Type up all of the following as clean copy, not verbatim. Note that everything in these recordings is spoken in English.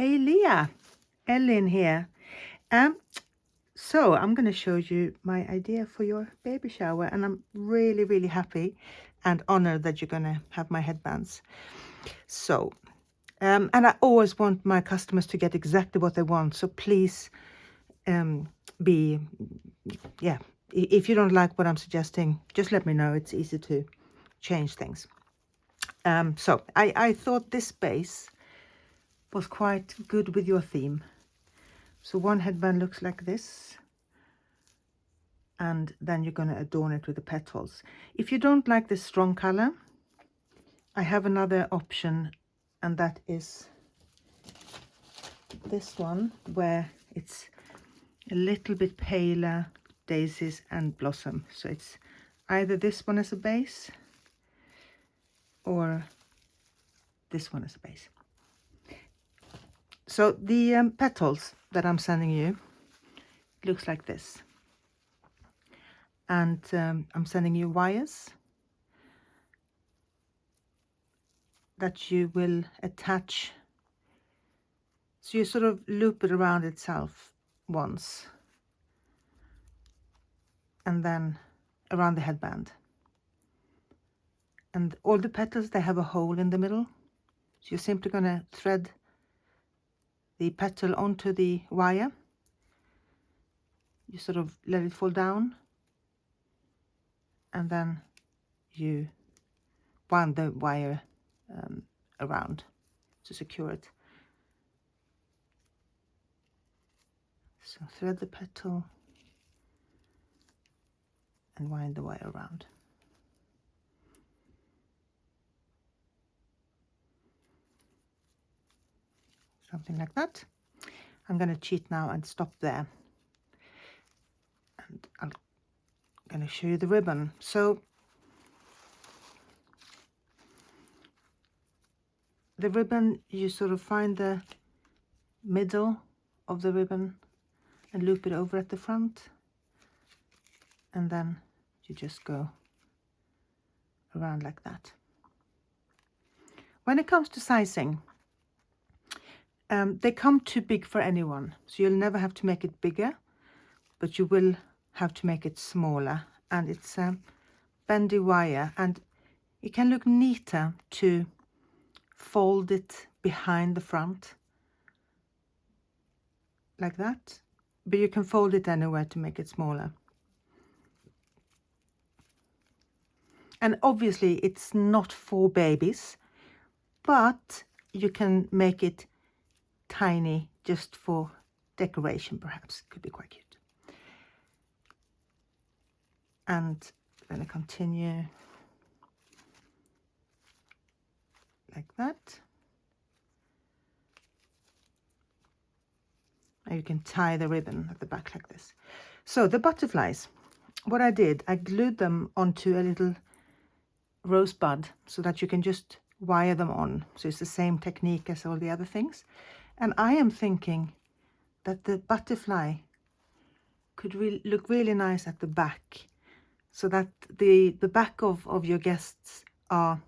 Hey Leah, Ellen here. So I'm going to show you my idea for your baby shower, and I'm really, really happy and honored that you're going to have my headbands. So, and I always want my customers to get exactly what they want. So please, if you don't like what I'm suggesting, just let me know. It's easy to change things. So I thought this base was quite good with your theme. So one headband looks like this, and then you're going to adorn it with the petals. If you don't like this strong color, I have another option, and that is this one, where it's a little bit paler daisies and blossom. So it's either this one as a base or this one as a base. So the petals that I'm sending you looks like this, and I'm sending you wires that you will attach. So you sort of loop it around itself once, and then around the headband. And all the petals, they have a hole in the middle. So you're simply going to thread the petal onto the wire. You sort of let it fall down, and then you wind the wire around to secure it. So thread the petal and wind the wire around. Something like that. I'm going to cheat now and stop there. And I'm going to show you the ribbon. So the ribbon, you sort of find the middle of the ribbon and loop it over at the front, and then you just go around like that. When it comes to sizing, they come too big for anyone, so you'll never have to make it bigger, but you will have to make it smaller. And it's bendy wire, and it can look neater to fold it behind the front like that, but you can fold it anywhere to make it smaller. And obviously it's not for babies, but you can make it tiny just for decoration, perhaps. Could be quite cute. And I'm going to continue like that. And you can tie the ribbon at the back like this. So the butterflies, what I did, I glued them onto a little rosebud so that you can just wire them on. So it's the same technique as all the other things. And I am thinking that the butterfly could look really nice at the back, so that the back of your guests are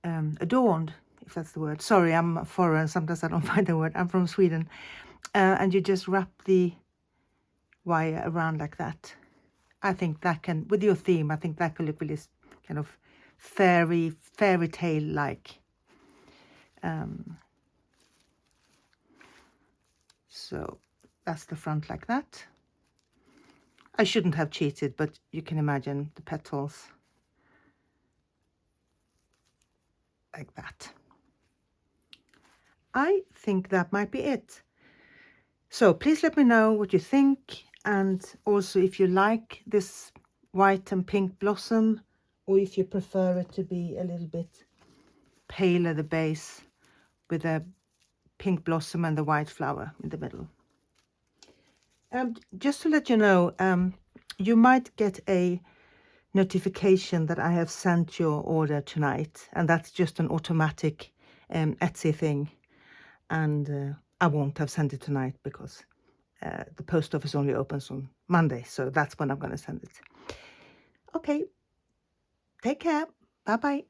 adorned, if that's the word. Sorry, I'm foreign, sometimes I don't find the word. I'm from Sweden. And you just wrap the wire around like that. I think that can, with your theme, I think that could look really kind of fairy tale like. So that's the front like that. I shouldn't have cheated, but you can imagine the petals like that. I think that might be it. So please let me know what you think, and also if you like this white and pink blossom, or if you prefer it to be a little bit paler, the base, with a pink blossom and the white flower in the middle. Just to let you know, you might get a notification that I have sent your order tonight, and that's just an automatic Etsy thing, and I won't have sent it tonight because the post office only opens on Monday, so that's when I'm going to send it. Okay, take care. Bye bye.